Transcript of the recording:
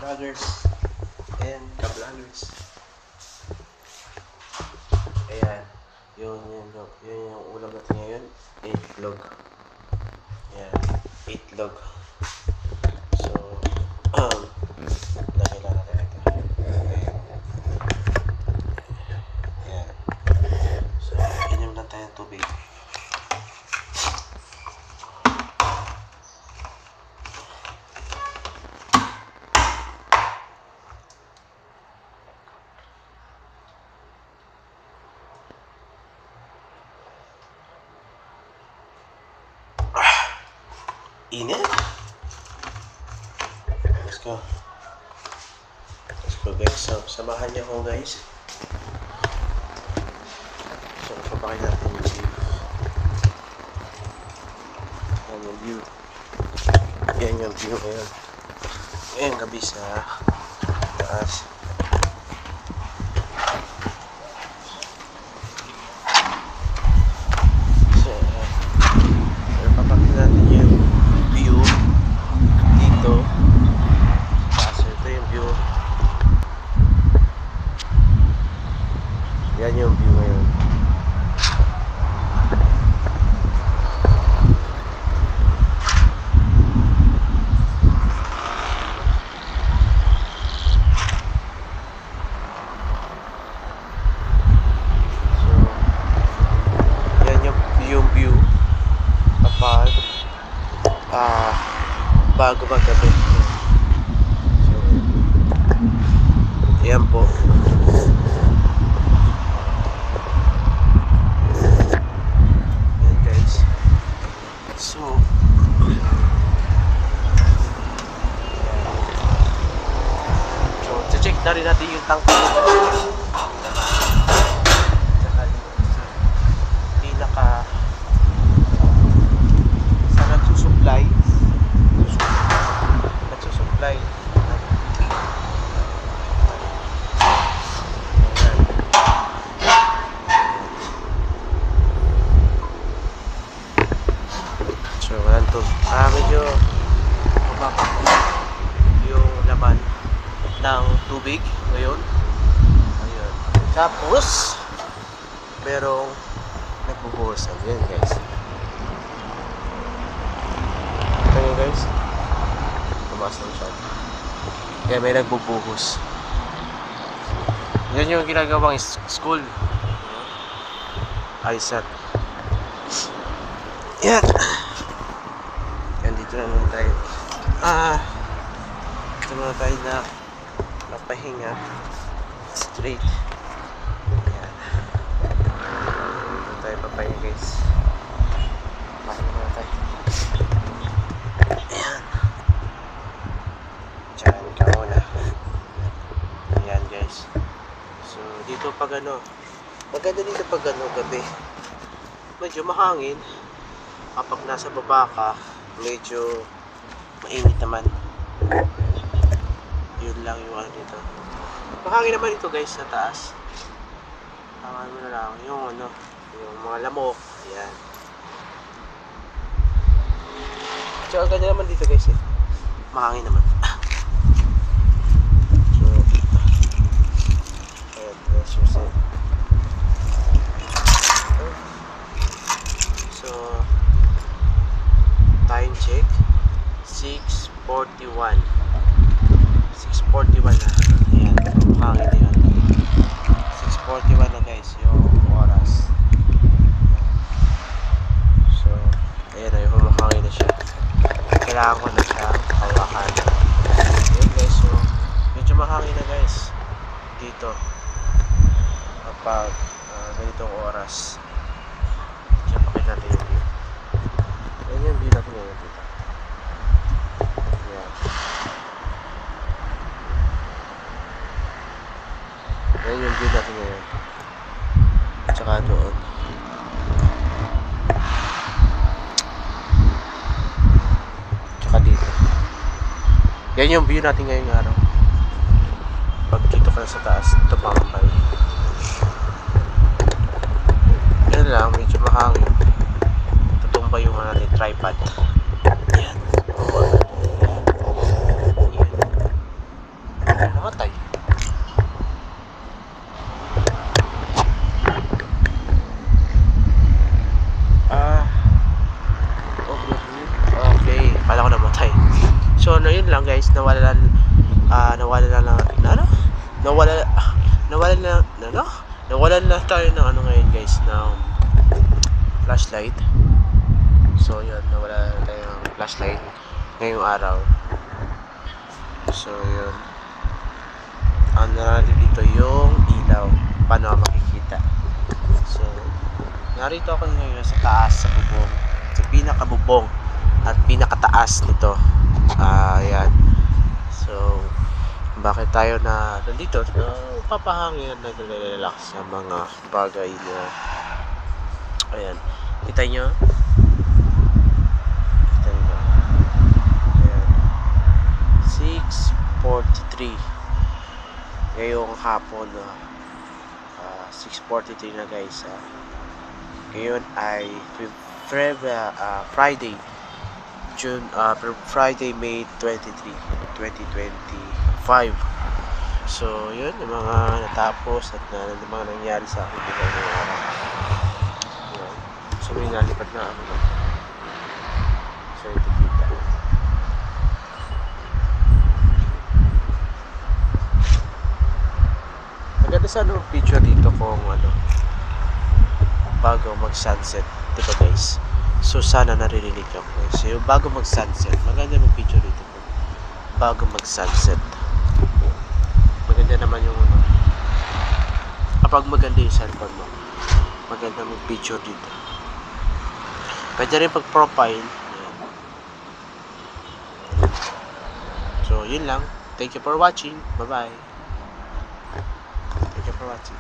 vloggers and ka-vloggers. Ayan, yun yung ulam natin ngayon, itlog. Ayan, itlog. So, nakilala natin ito. Ayan. So, inom lang tayo ng tubig. Init. Let's go. Let's go guys. So, samahan niyo ako guys. So, papakita natin yung view. Yan yung view. Yan yung view ngayon. Ngayon gabi sa taas. Yan yung view ngayon. So, yan yung view kapag bago maggabi. So, yan po. Check na rin natin yung tank pinaka sa nagsusupply so to medyo mababa yung laman ng tubig ngayon. Ayun. Tapos merong nagbubuhos. Ayan guys. Ito yun guys. Tumaas lang siya. Kaya may nagbubuhos. Yan yung ginagawang school. ISAT. Yan. Yan dito na naman tayo. Dito na tayo na pahinga straight. Ayan. Dito tayo papahinga guys. Pahinga na tayo. Ayan. Diyan ka muna. Ayan guys. So dito pag maganda dito pag gabi, medyo mahangin. Kapag nasa baba ka, medyo mainit naman. Yun lang yung dito. Mahangin naman dito guys sa taas. Tangan mo na lang yung yung mga lamok. Ayan. Tsaka ganda naman dito guys eh. Mahangin naman. So, ayan, let's use it. So, time check 6:41 na. Ayan, hangin na yun. 6:41 na guys yung oras. So, ayan na yung humahangin na siya. Kailangan ko na siya hawakan. Ayan guys, so medyo mahangin na guys dito kapag ganitong oras. Diyan pakita natin yung view. Ayan yung view natin ngayon dito. Ayan. Ayan yung view natin ngayon. Tsaka doon. Tsaka dito. Yan yung view natin ngayong araw. Pag dito ka na sa taas, tumambay. Yan lang, medyo mahangin. Tutumba yung natin tripod. Yan. So ano yun lang guys, nawala na tayo ng ano ngayon guys, ng flashlight. So yun, nawala na tayo ng flashlight ngayong araw. So yun, ang natin dito yung ilaw, paano makikita. So narito ako ngayon sa taas, sa bubong, sa pinakabubong at pinakataas nito. Ayan. So bakit tayo na nandito? Papahangin, nag-relax sa mga bagay na ayan. Kita nyo? Kita nyo. Ayan. 6:43 ngayong hapon, 6:43 na guys. Ngayon ay Friday Friday, May 23, 2025. So, yun, yung mga natapos at yung mga nangyari sa akin ngayong araw. Yun. So, may nalipad na ako. So, ito kita. Maganda sana ang picture dito kung bago mag-sunset. Diba guys? So sana naririnig ako. So yung bago mag-sunset, maganda yung picture dito bago mag-sunset. Maganda naman yung kapag maganda yung cellphone mo, maganda mag-picture dito. Pwede rin pag-profile. So yun lang. Thank you for watching. Bye bye. Thank you for watching.